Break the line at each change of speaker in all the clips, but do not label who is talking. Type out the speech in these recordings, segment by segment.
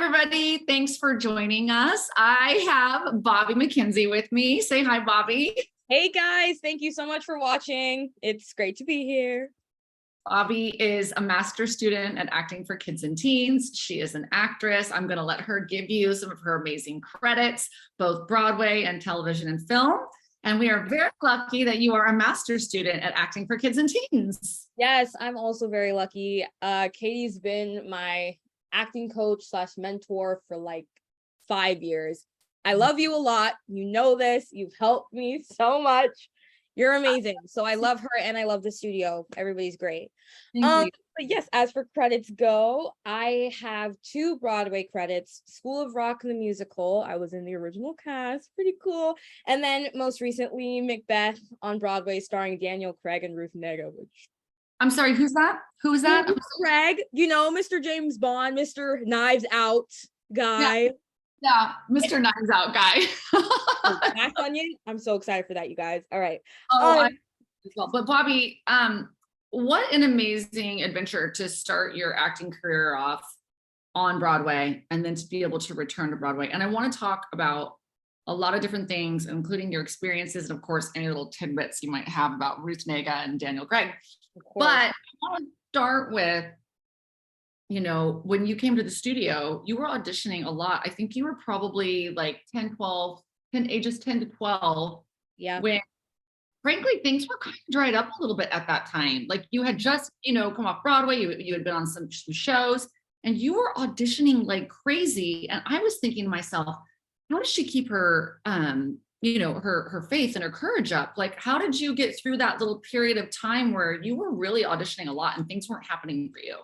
everybody. Thanks for joining us. I have Bobbi Mackenzie with me. Say hi, Bobbi.
Hey guys, thank you so much for watching. It's great to be here.
Bobbi is a master's student at acting for kids and teens. She is an actress. I'm going to let her give you some of her amazing credits, both Broadway and television and film. And we are very lucky that you are a master's student at acting for kids and teens.
Yes, I'm also very lucky. Katie's been my acting coach / mentor for like 5 years. I love you a lot. You know this. You've helped me so much. You're amazing. So I love her and I love the studio. Everybody's great. But yes, as for credits go, I have 2 Broadway credits. School of Rock the musical. I was in the original cast. Pretty cool. And then most recently, Macbeth on Broadway starring Daniel Craig and Ruth Negga, which...
I'm sorry, who's that? Who is that?
Craig, you know, Mr. James Bond, Mr. Knives Out guy.
Yeah, Mr. Knives Out guy.
Back on you. I'm so excited for that, you guys. All right.
But Bobbi, what an amazing adventure to start your acting career off on Broadway and then to be able to return to Broadway. And I want to talk about a lot of different things, including your experiences and of course, any little tidbits you might have about Ruth Negga and Daniel Craig. But I want to start with, you know, when you came to the studio, you were auditioning a lot. I think you were probably like ages 10 to 12.
Yeah.
When frankly, things were kind of dried up a little bit at that time. Like you had just, come off Broadway, you had been on some shows and you were auditioning like crazy. And I was thinking to myself, how does she keep her, her faith and her courage up? Like, how did you get through that little period of time where you were really auditioning a lot and things weren't happening for you?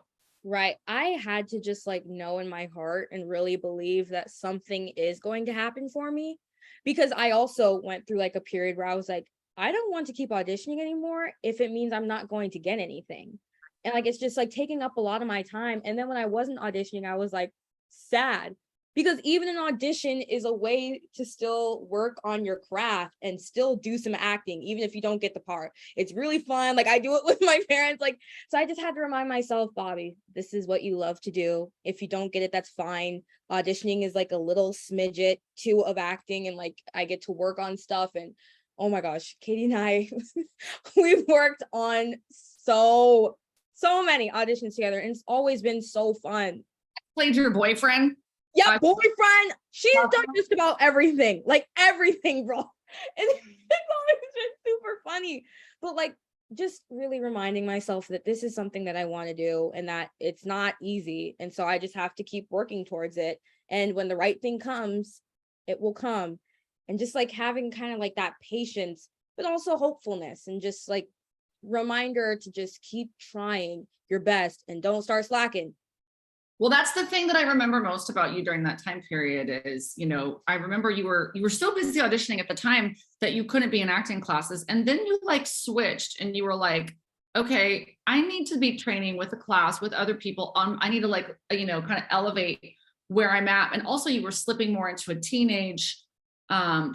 Right. I had to just like know in my heart and really believe that something is going to happen for me, because I also went through like a period where I was like, I don't want to keep auditioning anymore if it means I'm not going to get anything. And like, it's just like taking up a lot of my time. And then when I wasn't auditioning, I was like sad, because even an audition is a way to still work on your craft and still do some acting, even if you don't get the part. It's really fun. Like I do it with my parents. Like, so I just had to remind myself, Bobbi, this is what you love to do. If you don't get it, that's fine. Auditioning is like a little smidget too of acting. And like, I get to work on stuff. And oh my gosh, Katie and I, we've worked on so many auditions together. And it's always been so fun.
Played your boyfriend?
Yeah, boyfriend. She's done just about everything, like everything, bro. And it's always been super funny. But like, just really reminding myself that this is something that I want to do and that it's not easy. And so I just have to keep working towards it. And when the right thing comes, it will come. And just like having kind of like that patience, but also hopefulness and just like reminder to just keep trying your best and don't start slacking.
Well, that's the thing that I remember most about you during that time period is, I remember you were so busy auditioning at the time that you couldn't be in acting classes. And then you like switched and you were like, okay, I need to be training with a class with other people. I need to like, kind of elevate where I'm at. And also you were slipping more into a teenage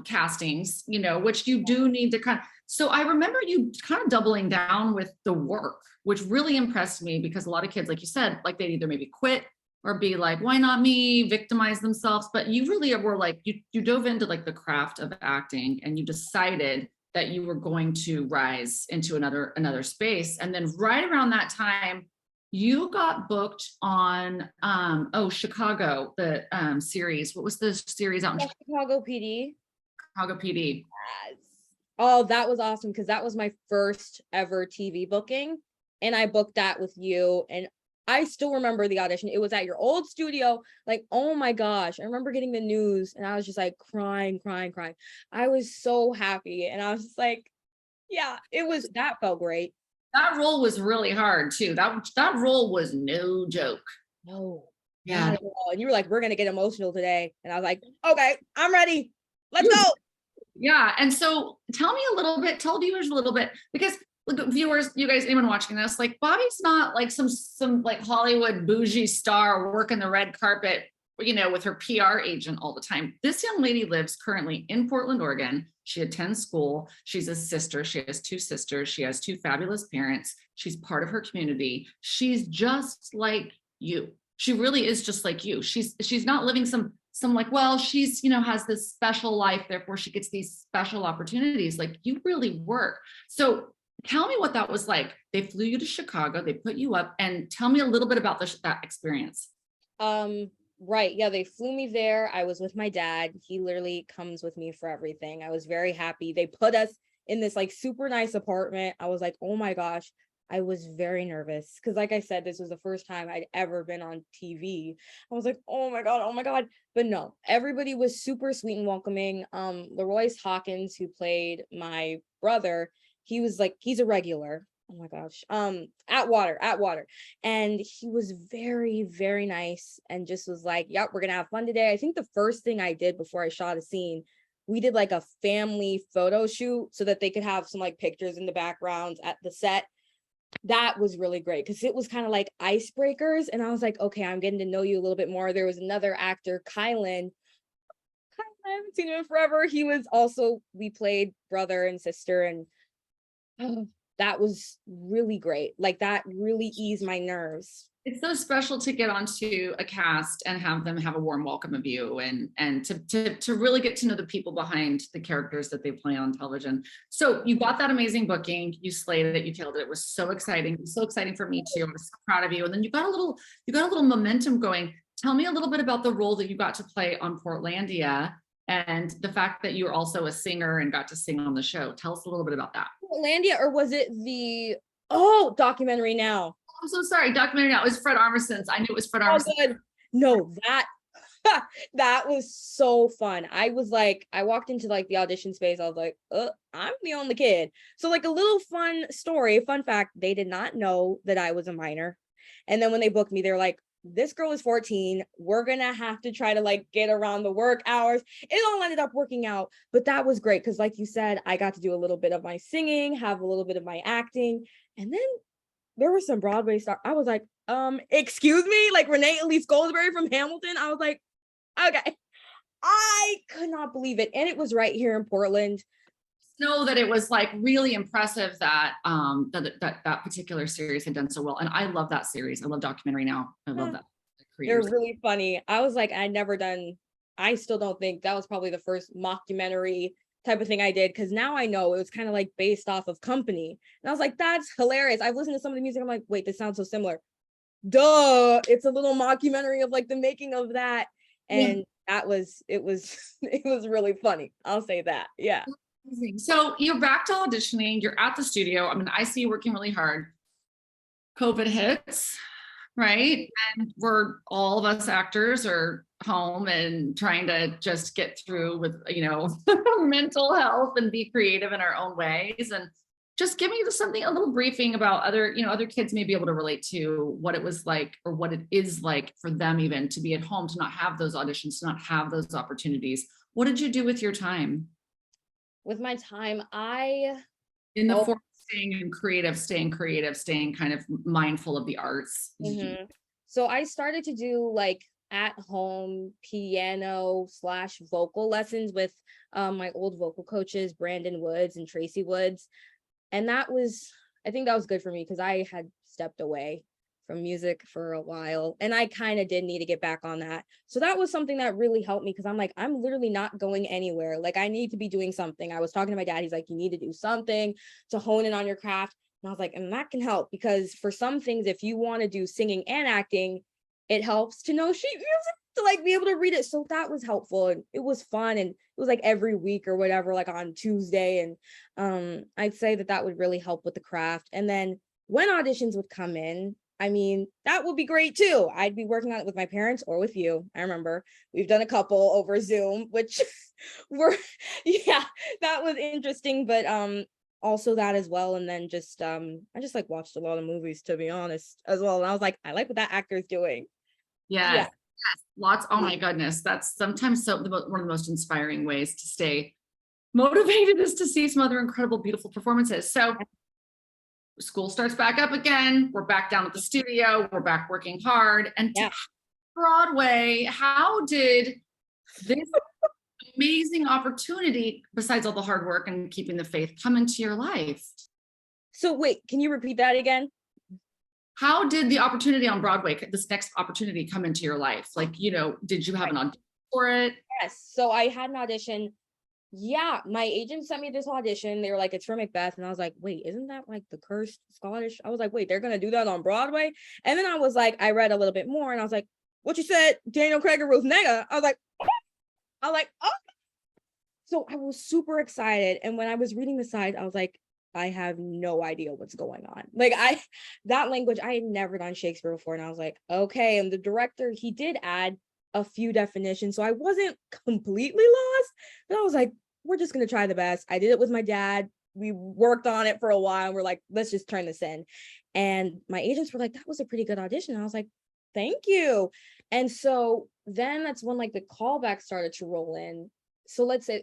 castings, which you do need to kind of. So I remember you kind of doubling down with the work, which really impressed me because a lot of kids, like you said, like they'd either maybe quit or be like, why not me, victimize themselves. But you really were like, you dove into like the craft of acting and you decided that you were going to rise into another space. And then right around that time, you got booked on, Chicago, the series. What was the series out in
Chicago PD?
Chicago PD.
Yes. Oh, that was awesome because that was my first ever TV booking. And I booked that with you. And I still remember the audition. It was at your old studio. Like, oh my gosh. I remember getting the news and I was just like crying. I was so happy. And I was just like, yeah, that felt great.
That role was really hard too. That role was no joke.
No.
Yeah.
And you were like, we're going to get emotional today. And I was like, okay, I'm ready. Let's go.
Yeah. And so tell viewers a little bit, because look, viewers, you guys, anyone watching this, like Bobbi's not like some like Hollywood bougie star working the red carpet, with her PR agent all the time. This young lady lives currently in Portland, Oregon. She attends school. She's a sister. She has 2 sisters. She has 2 fabulous parents. She's part of her community. She's just like you. She really is just like you. She's not living some like, well, she's, you know, has this special life, therefore she gets these special opportunities. Like you really work. So tell me what that was like. They flew you to Chicago, they put you up, and tell me a little bit about that experience.
Right. Yeah, they flew me there. I was with my dad. He literally comes with me for everything. I was very happy. They put us in this like super nice apartment. I was like, oh my gosh. I was very nervous because, like I said, this was the first time I'd ever been on TV. I was like, oh my God, oh my God. But no, everybody was super sweet and welcoming. Leroyce Hawkins, who played my brother, he was like, he's a regular. Oh my gosh. Atwater. And he was very, very nice and just was like, yep, we're gonna have fun today. I think the first thing I did before I shot a scene, we did like a family photo shoot so that they could have some like pictures in the background at the set. That was really great because it was kind of like icebreakers. And I was like, okay, I'm getting to know you a little bit more. There was another actor, Kylan. I haven't seen him in forever. He was also, we played brother and sister, and that was really great. Like that really eased my nerves.
It's so special to get onto a cast and have them have a warm welcome of you, and to really get to know the people behind the characters that they play on television. So you got that amazing booking, you slayed it, you killed it. It was so exciting. It was so exciting for me too. I was so proud of you. And then you got a little momentum going. Tell me a little bit about the role that you got to play on Portlandia and the fact that you're also a singer and got to sing on the show. Tell us a little bit about that.
Portlandia, or was it the documentary now?
I'm so sorry. Documentary now. It was Fred Armisen's. I knew it was Fred Armisen.
Oh, good. No, that was so fun. I was like, I walked into like the audition space. I was like, I'm the only kid. So like a little fun story, fun fact, they did not know that I was a minor. And then when they booked me, they're like, this girl is 14. We're going to have to try to like get around the work hours. It all ended up working out, but that was great. Cause like you said, I got to do a little bit of my singing, have a little bit of my acting. And then there were some Broadway stars. I was like, excuse me, like Renee Elise Goldsberry from Hamilton. I was like, okay. I could not believe it. And it was right here in Portland.
Know that it was like really impressive that that particular series had done so well. And I love that series. I love Documentary Now. I love that.
They're really funny. I was like, I still don't think that was probably the first mockumentary type of thing I did, because now I know it was kind of like based off of Company. And I was like, that's hilarious. I've listened to some of the music. I'm like, wait, this sounds so similar. Duh, it's a little mockumentary of like the making of that. And it was really funny. I'll say that. Yeah.
So you're back to auditioning, you're at the studio. I mean, I see you working really hard. COVID hits, right? And all of us actors are home and trying to just get through with, mental health and be creative in our own ways. And just give me a little briefing about other kids may be able to relate to what it was like, or what it is like for them even to be at home, to not have those auditions, to not have those opportunities. What did you do with your time?
With my time,
staying creative, staying kind of mindful of the arts.
Mm-hmm. So I started to do like at home piano / vocal lessons with my old vocal coaches, Brandon Woods and Tracy Woods. And I think that was good for me because I had stepped away from music for a while, and I kind of did need to get back on that. So that was something that really helped me, because I'm like, I'm literally not going anywhere. Like I need to be doing something. I was talking to my dad. He's like, you need to do something to hone in on your craft. And I was like, and that can help, because for some things, if you want to do singing and acting, it helps to know sheet music, to like be able to read it. So that was helpful, and it was fun, and it was like every week or whatever, like on Tuesday. And I'd say that would really help with the craft. And then when auditions would come in, I mean, that would be great too. I'd be working on it with my parents or with you. I remember we've done a couple over Zoom, which that was interesting, but also that as well. And then just I just like watched a lot of movies, to be honest, as well. And I was like, I like what that actor is doing.
Yes. Lots. Oh my goodness. That's sometimes one of the most inspiring ways to stay motivated, is to see some other incredible, beautiful performances. So school starts back up again. We're back down at the studio. We're back working hard. And Broadway, how did this amazing opportunity, besides all the hard work and keeping the faith, come into your life?
So wait, can you repeat that again?
how did the opportunity on Broadway, this next opportunity, come into your life? Like, did you have an audition for it?
Yes. So I had an audition. Yeah, my agent sent me this audition. They were like, it's for Macbeth. And I was like, wait, isn't that like the cursed Scottish? I was like, wait, they're gonna do that on Broadway? And then I was like, I read a little bit more and I was like, what you said, Daniel Craig and Ruth Negga? Oh. So I was super excited. And when I was reading the side, I was like, I have no idea what's going on. Like that language, I had never done Shakespeare before. And I was like, okay. And the director, he did add a few definitions. So I wasn't completely lost, but I was like, we're just going to try the best. I did it with my dad. We worked on it for a while. And we're like, let's just turn this in. And my agents were like, that was a pretty good audition. And I was like, thank you. And so then that's when like the callback started to roll in. So let's say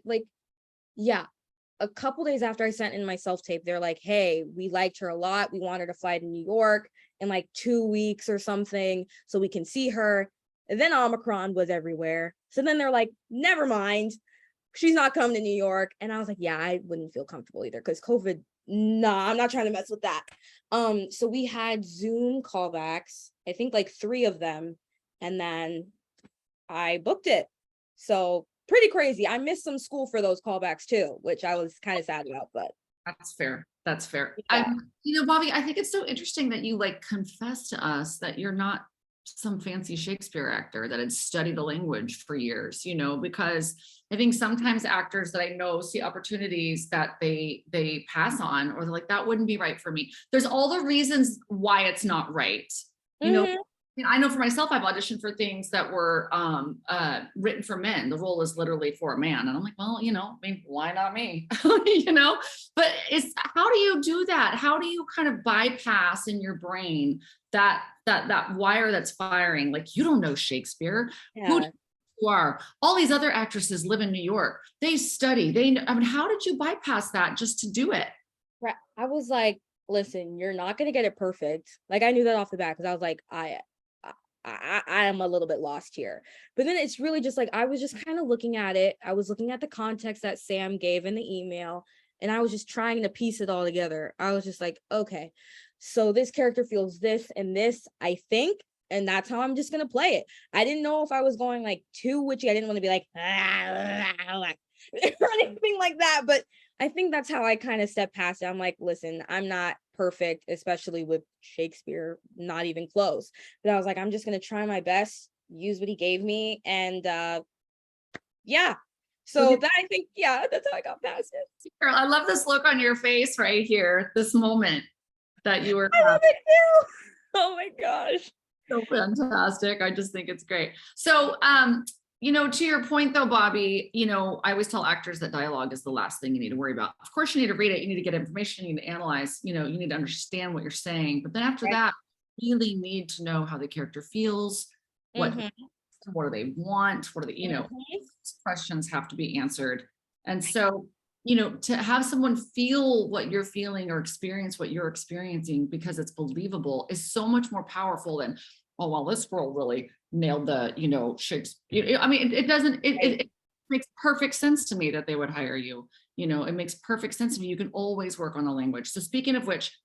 a couple days after I sent in my self-tape, they're like, hey, we liked her a lot. We want her to fly to New York in like 2 weeks or something so we can see her. And then Omicron was everywhere. So then they're like, never mind. She's not coming to New York. And I was like, yeah, I wouldn't feel comfortable either because COVID, nah, I'm not trying to mess with that. So we had Zoom callbacks, I think like 3 of them. And then I booked it. So pretty crazy. I missed some school for those callbacks too, which I was kind of sad about, but
that's fair. That's fair.
Yeah.
Bobbi, I think it's so interesting that you like confess to us that you're not some fancy Shakespeare actor that had studied the language for years, because I think sometimes actors that I know see opportunities that they pass on, or they're like, that wouldn't be right for me. There's all the reasons why it's not right. I know for myself, I've auditioned for things that were written for men. The role is literally for a man. And I'm like, well, why not me? But how do you do that? How do you kind of bypass in your brain that wire that's firing? Like, you don't know Shakespeare.
Yeah.
Who you are? All these other actresses live in New York. They study. How did you bypass that just to do it?
Right. I was like, listen, you're not going to get it perfect. Like, I knew that off the bat because I was like, I am a little bit lost here. But then it's really just like, I was just kind of looking at it. I was looking at the context that Sam gave in the email, and I was just trying to piece it all together. I was just like, okay, so this character feels this and this, I think, and that's how I'm just going to play it. I didn't know if I was going like too witchy. I didn't want to be like, or anything like that. But I think that's how I kind of stepped past it. I'm like, listen, I'm not perfect, especially with Shakespeare, not even close. But I was like, I'm just going to try my best, use what he gave me. And yeah. So that, I think, that's how I got past it.
Girl, I love this look on your face right here, this moment that you were.
I love it too. Oh my gosh.
So fantastic. I just think it's great. So, to your point though, Bobbi, I always tell actors that dialogue is the last thing you need to worry about. Of course, you need to read it. You need to get information. You need to analyze, you need to understand what you're saying. But then after that, you really need to know how the character feels, what do they want? What are they, questions have to be answered. And so, to have someone feel what you're feeling or experience what you're experiencing because it's believable is so much more powerful than, oh, well, this girl really nailed the, Shakespeare. I mean, it makes perfect sense to me that they would hire you. It makes perfect sense to me. You can always work on the language. So speaking of which,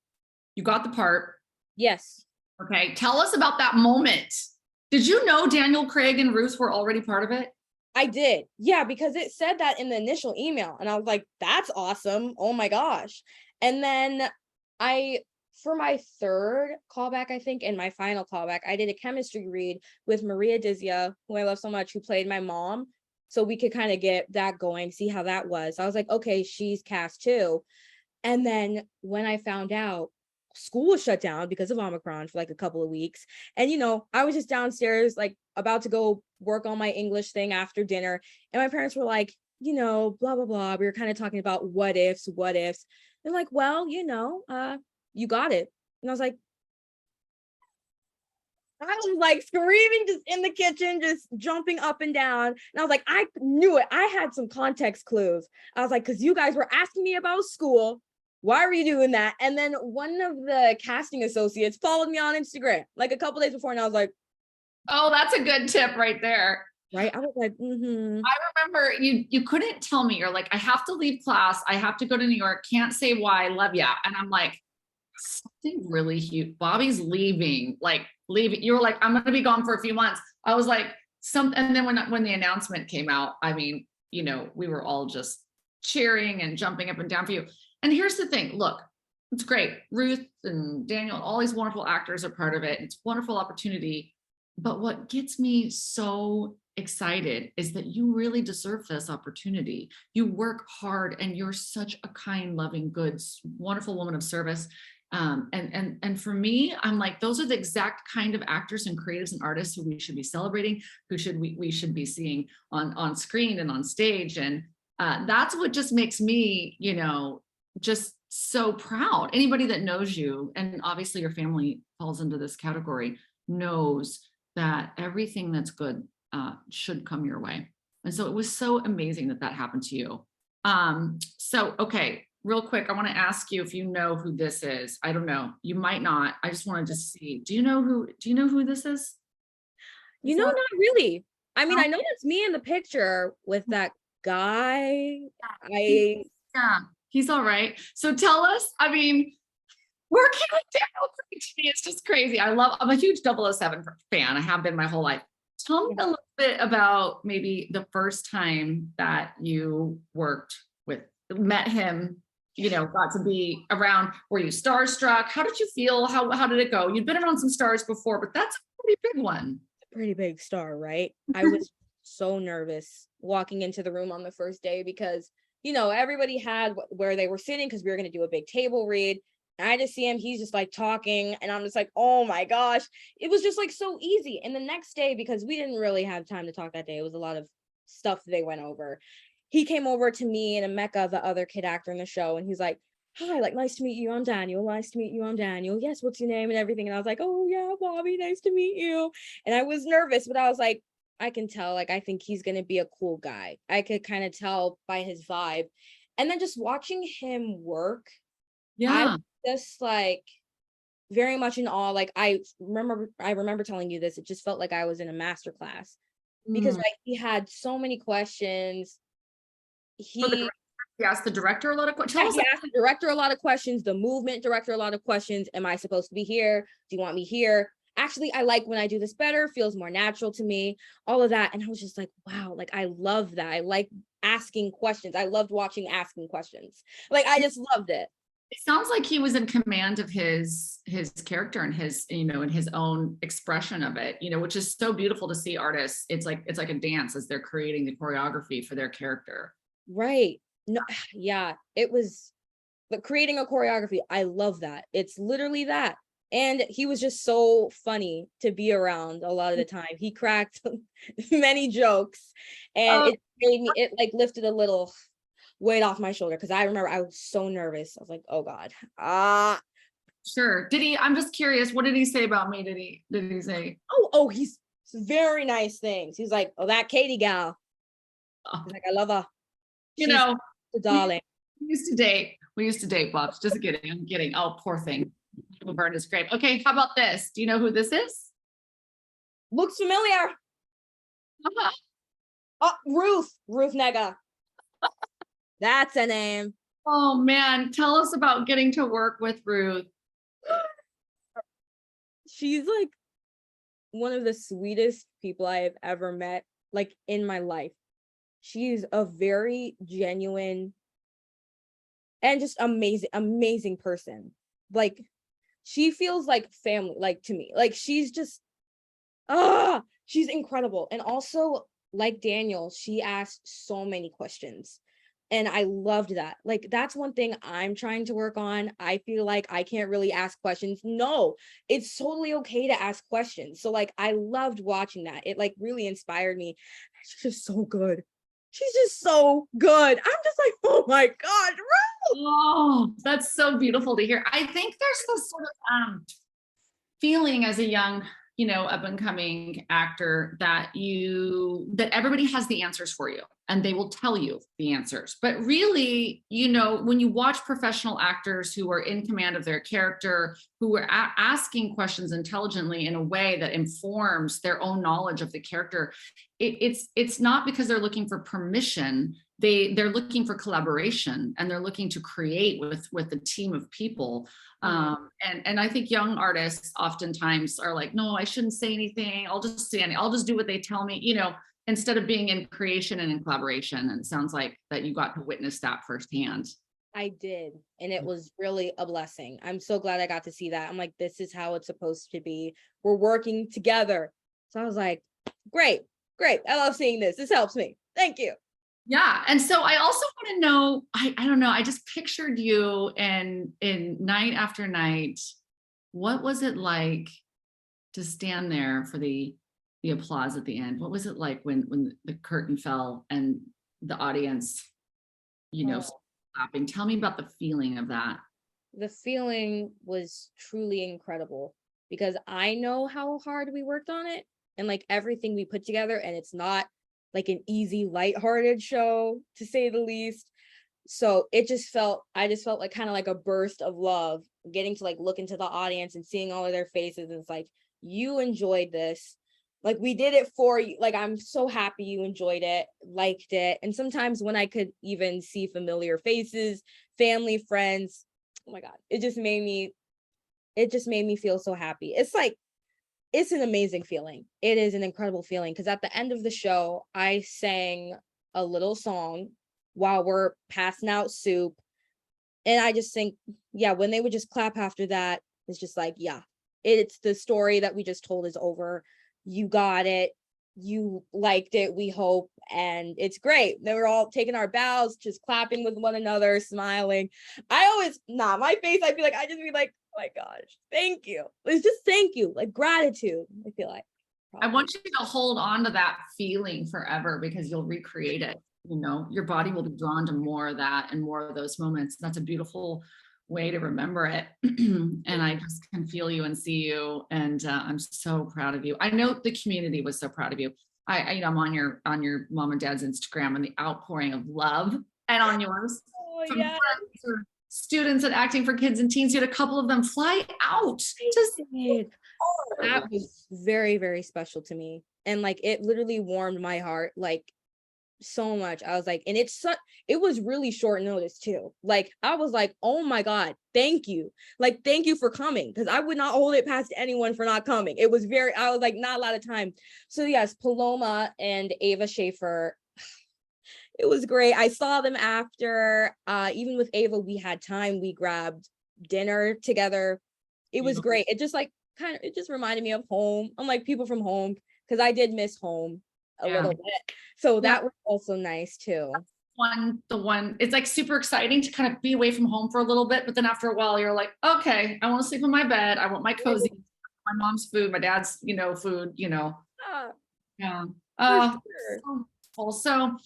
you got the part.
Yes.
Okay. Tell us about that moment. Did you know Daniel Craig and Ruth were already part of it?
I did. Yeah, because it said that in the initial email. And I was like, that's awesome. Oh my gosh. And then for my 3rd callback, I think, and my final callback, I did a chemistry read with Maria Dizia, who I love so much, who played my mom. So we could kind of get that going, see how that was. I was like, okay, she's cast too. And then when I found out, school was shut down because of Omicron for like a couple of weeks. And, I was just downstairs, like about to go work on my English thing after dinner. And my parents were like, blah, blah, blah. We were kind of talking about what ifs. They're like, well, you got it. And I was like screaming just in the kitchen, just jumping up and down. And I was like, I knew it. I had some context clues. I was like, because you guys were asking me about school. Why are you doing that? And then one of the casting associates followed me on Instagram like a couple days before. And I was like,
oh, that's a good tip right there.
Right. I was like,
I remember you couldn't tell me. You're like, I have to leave class. I have to go to New York. Can't say why. Love ya. And I'm like, something really huge. Bobby's leaving, like leaving. You were like, I'm gonna be gone for a few months. I was like, and then when the announcement came out, I mean, you know, we were all just cheering and jumping up and down for you. And here's the thing, look, it's great. Ruth and Daniel, all these wonderful actors are part of it. It's a wonderful opportunity. But what gets me so excited is that you really deserve this opportunity. You work hard and you're such a kind, loving, good, wonderful woman of service. And for me, I'm like, those are the exact kind of actors and creatives and artists who we should be celebrating, who we should be seeing on screen and on stage. And that's what just makes me, you know, just so proud. Anybody that knows you, and obviously your family falls into this category, knows that everything that's good should come your way. And so it was so amazing that that happened to you. So, okay, real quick, I want to ask you if you know who this is. I don't know. You might not. I just wanted to see. Do you know who this is?
You know, not really. I mean, I know it's me in the picture with that guy.
Yeah, he's all right. So tell us, I mean, working with Daniel Craig to me is just crazy. I'm a huge 007 fan. I have been my whole life. Tell me a little bit about maybe the first time that you met him, you know, got to be around. Were you starstruck? How did you feel? How did it go? You've been around some stars before, but that's a pretty big one.
Pretty big star, right? I was so nervous walking into the room on the first day because, you know, everybody had where they were sitting because we were going to do a big table read. I just see him, he's just like talking, and I'm just like, oh my gosh, it was just like so easy. And the next day, because we didn't really have time to talk that day, it was a lot of stuff they went over. He came over to me and Mecca, the other kid actor in the show, and he's like, hi, like, nice to meet you, I'm Daniel. Nice to meet you, I'm Daniel. Yes, what's your name and everything? And I was like, oh yeah, Bobby, nice to meet you. And I was nervous, but I was like, I can tell, like, I think he's gonna be a cool guy. I could kind of tell by his vibe. And then just watching him work,
Yeah.
just like very much in awe. Like I remember telling you this, it just felt like I was in a master class because like he had so many questions. He
asked the director a lot of questions.
He asked the director a lot of questions, the movement director a lot of questions. Am I supposed to be here? Do you want me here? Actually, I like when I do this better, feels more natural to me, all of that. And I was just like, wow, like I love that. I like asking questions. I loved watching asking questions. Like I just loved it.
It sounds like he was in command of his character and his, you know, and his own expression of it, you know, which is so beautiful to see artists. It's like a dance as they're creating the choreography for their character.
Right. No, yeah, it was, but creating a choreography, I love that. It's literally that. And he was just so funny to be around a lot of the time. He cracked many jokes, and it made me, it like lifted a little weight off my shoulder because I remember I was so nervous. I was like, oh God.
Sure. Did he, I'm just curious, what did he say about me? Did he say?
Oh, he's very nice things. He's like, oh, that Katie gal. He's like, I love her.
You know,
the darling.
We used to date, Bobs. Just kidding. I'm kidding. Oh, poor thing. Laverne is great. Okay, how about this? Do you know who this is?
Looks familiar. Oh, Ruth Negga. That's a name.
Oh man, tell us about getting to work with Ruth.
She's like one of the sweetest people I have ever met, like in my life. She's a very genuine and just amazing person. Like she feels like family, like to me. Like she's just she's incredible. And also, like Daniel, she asked so many questions. And I loved that. Like, that's one thing I'm trying to work on. I feel like I can't really ask questions. No, it's totally okay to ask questions. So like, I loved watching that. It like really inspired me. She's just so good. She's just so good. I'm just like, oh my God, Ruth.
Oh, that's so beautiful to hear. I think there's this sort of feeling as a young, you know, up and coming actor that everybody has the answers for you and they will tell you the answers. But really, you know, when you watch professional actors who are in command of their character, who are asking questions intelligently in a way that informs their own knowledge of the character, it's not because they're looking for permission. they're looking for collaboration, and they're looking to create with a team of people. And I think young artists oftentimes are like, no, I shouldn't say anything. I'll just do what they tell me, instead of being in creation and in collaboration. And it sounds like that you got to witness that firsthand.
I did. And it was really a blessing. I'm so glad I got to see that. I'm like, this is how it's supposed to be. We're working together. So I was like, great. I love seeing this. This helps me. Thank you.
Yeah. And so I also want to know, I don't know, I just pictured you in night after night. What was it like to stand there for the applause at the end? What was it like when the curtain fell and the audience, clapping? Tell me about the feeling of that.
The feeling was truly incredible because I know how hard we worked on it and like everything we put together, and it's not like an easy, lighthearted show, to say the least. So I just felt like kind of like a burst of love, getting to like look into the audience and seeing all of their faces. And it's like, you enjoyed this. Like, we did it for you. Like, I'm so happy you enjoyed it, liked it. And sometimes when I could even see familiar faces, family, friends, oh my God, it just made me feel so happy. It's an amazing feeling. It is an incredible feeling because at the end of the show, I sang a little song while we're passing out soup. And I just think, yeah, when they would just clap after that, it's just like, yeah, it's the story that we just told is over. You got it. You liked it, we hope. And it's great. They were all taking our bows, just clapping with one another, smiling. My face, I feel like I just be like, oh my gosh, thank you. It's just thank you, like gratitude, I feel like.
I want you to hold on to that feeling forever because you'll recreate it. Your body will be drawn to more of that and more of those moments. That's a beautiful way to remember it. And I just can feel you and see you. And I'm so proud of you. I know the community was so proud of you. I'm on your mom and dad's Instagram, and the outpouring of love, and on yours.
Oh,
from
yeah.
Students at Acting for Kids and Teens. You had a couple of them fly out.
That was very, very special to me. And like, it literally warmed my heart like so much. I was like, and it was really short notice too. Like, I was like, oh my God, thank you. Like, thank you for coming. Cause I would not hold it past anyone for not coming. I was like, not a lot of time. So yes, Paloma and Ava Schaefer, it was great. I saw them after, even with Ava, we had time. We grabbed dinner together. It was great. It just like it just reminded me of home. I'm like people from home, because I did miss home a little bit. So that was also nice too.
The one, it's like super exciting to kind of be away from home for a little bit, but then after a while you're like, okay, I want to sleep in my bed. I want my cozy, my mom's food, my dad's, food, Yeah. Sure. So,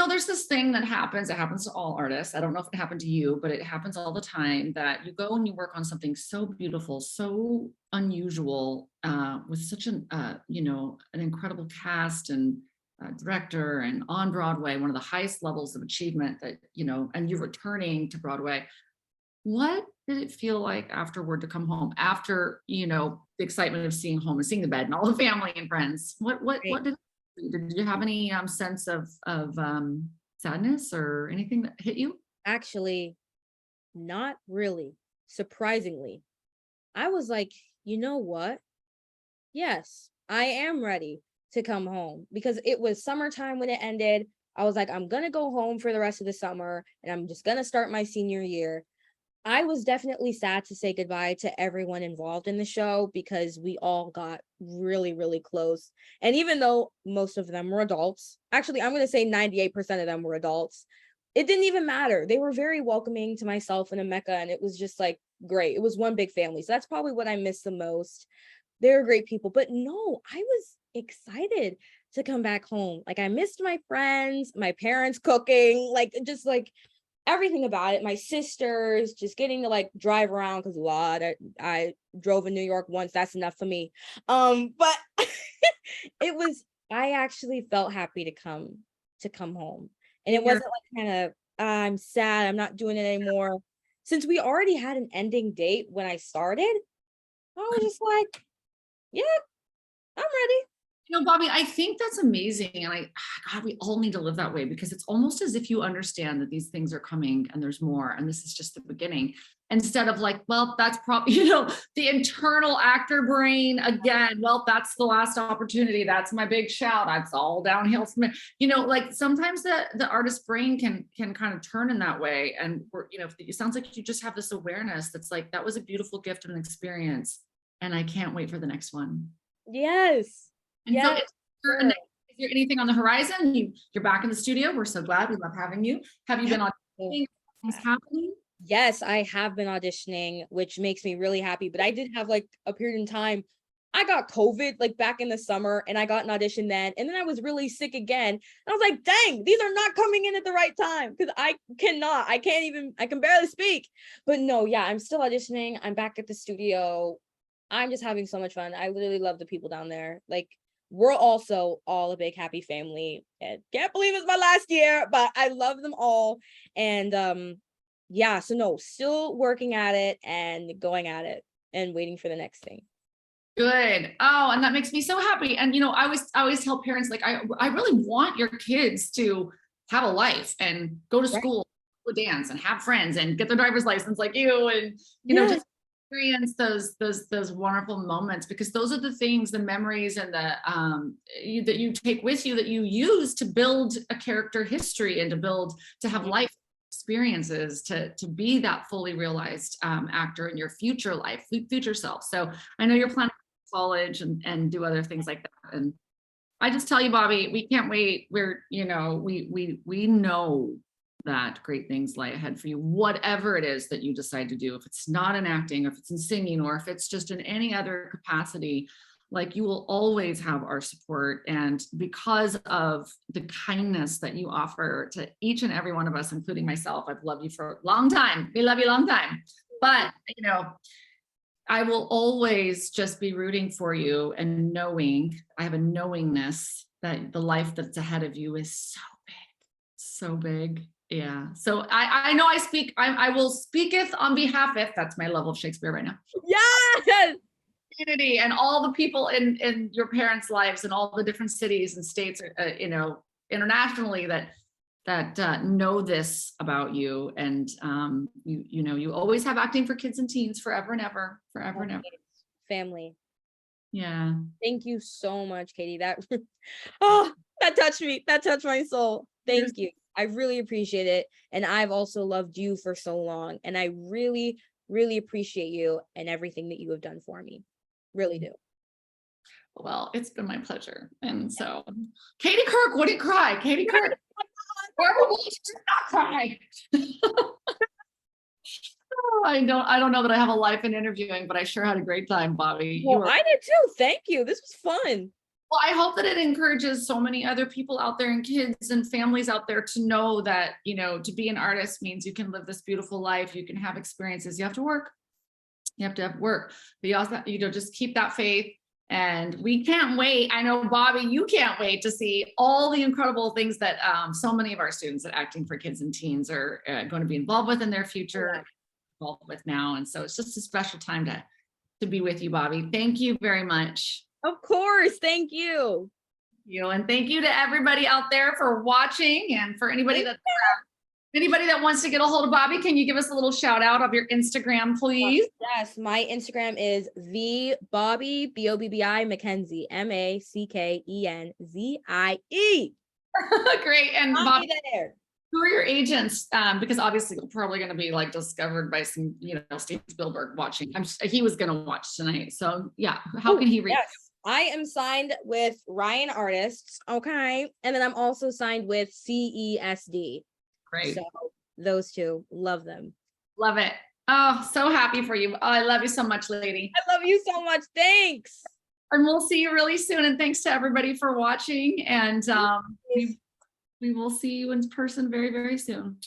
there's this thing that happens. It happens to all artists. I don't know if it happened to you, but it happens all the time that you go and you work on something so beautiful, so unusual, with such an incredible cast and director, and on Broadway, one of the highest levels of achievement that, and you're returning to Broadway. What did it feel like afterward to come home after, the excitement of seeing home and seeing the bed and all the family and friends? What did you have any sense of sadness or anything that hit you?
Actually, not really. Surprisingly, I was like, you know what? Yes, I am ready to come home, because it was summertime when it ended. I was like, I'm going to go home for the rest of the summer, and I'm just going to start my senior year. I was definitely sad to say goodbye to everyone involved in the show, because we all got really, really close. And even though most of them were adults, actually, I'm going to say 98% of them were adults, it didn't even matter. They were very welcoming to myself and Emeka, and it was just like great. It was one big family. So that's probably what I miss the most. They were great people. But no, I was excited to come back home. Like, I missed my friends, my parents cooking, like just like everything about it. My sisters, just getting to like drive around, because I drove in New York once. That's enough for me. But I actually felt happy to come home. And it wasn't like kind of, I'm sad, I'm not doing it anymore. Since we already had an ending date when I started, I was just like, yeah, I'm ready.
You know, Bobbi, I think that's amazing. And God, we all need to live that way, because it's almost as if you understand that these things are coming and there's more, and this is just the beginning. Instead of like, well, that's probably, the internal actor brain again. Well, that's the last opportunity. That's my big shout. That's all downhill from it. Like sometimes the artist brain can kind of turn in that way. And it sounds like you just have this awareness that's like, that was a beautiful gift and experience, and I can't wait for the next one.
Yes.
And
yes.
so is there anything on the horizon? You're back in the studio. We're so glad. We love having you. Have you been auditioning? Things happening?
Yes, I have been auditioning, which makes me really happy. But I did have like a period in time. I got COVID like back in the summer, and I got an audition then. And then I was really sick again. And I was like, dang, these are not coming in at the right time, because I can barely speak. But no, yeah, I'm still auditioning. I'm back at the studio. I'm just having so much fun. I literally love the people down there. Like, we're also all a big happy family, and can't believe it's my last year, but I love them all. And yeah, so no, still working at it and going at it and waiting for the next thing.
Good. Oh, and that makes me so happy. And I always tell parents, like, I really want your kids to have a life and go to school, dance, and have friends, and get their driver's license like you, and just experience those wonderful moments, because those are the things, the memories, and the that you take with you, that you use to build a character history, and to have life experiences, to be that fully realized actor in your future life, future self. So I know you're planning college and do other things like that. And I just tell you, Bobbi, we can't wait. We know that great things lie ahead for you, whatever it is that you decide to do. If it's not in acting, or if it's in singing, or if it's just in any other capacity, like, you will always have our support. And because of the kindness that you offer to each and every one of us, including myself, I've loved you for a long time. We love you a long time. But, I will always just be rooting for you, and I have a knowingness that the life that's ahead of you is so big. Yeah. So I know I will speaketh on behalf of, that's my level of Shakespeare right now.
Yes.
Community and all the people in your parents' lives, and all the different cities and states, internationally, that know this about you. And you always have acting for kids and teens forever and ever.
Family.
Yeah.
Thank you so much, Katie. That that touched me. That touched my soul. Thank you. I really appreciate it. And I've also loved you for so long. And I really, really appreciate you and everything that you have done for me. Really do.
Well, it's been my pleasure. And so, Katie Kirk wouldn't cry. Katie Kirk. Not cry. I don't know that I have a life in interviewing, but I sure had a great time, Bobbi.
Well, I did too. Thank you. This was fun.
Well, I hope that it encourages so many other people out there, and kids and families out there, to know that, to be an artist means you can live this beautiful life. You can have experiences. You have to work. You have to have work. But you also, just keep that faith. And we can't wait. I know, Bobbi, you can't wait to see all the incredible things that so many of our students at Acting for Kids and Teens are going to be involved with in their future, involved with now. And so it's just a special time to be with you, Bobbi. Thank you very much.
Of course. Thank you.
And thank you to everybody out there for watching, and for anybody that wants to get a hold of Bobbi. Can you give us a little shout out of your Instagram, please?
Yes, my Instagram is the Bobbi Bobbi Mackenzie, Mackenzie.
Great. And Bobbi,
there.
Who are your agents? Because obviously you're probably going to be like discovered by some, Steven Spielberg watching. He was going to watch tonight. So yeah, how can he reach?
Yes. I am signed with Ryan Artists. Okay. And then I'm also signed with CESD.
Great.
So those two, love them.
Love it. Oh, so happy for you. Oh, I love you so much, lady.
I love you so much. Thanks.
And we'll see you really soon. And thanks to everybody for watching. And we will see you in person very, very soon.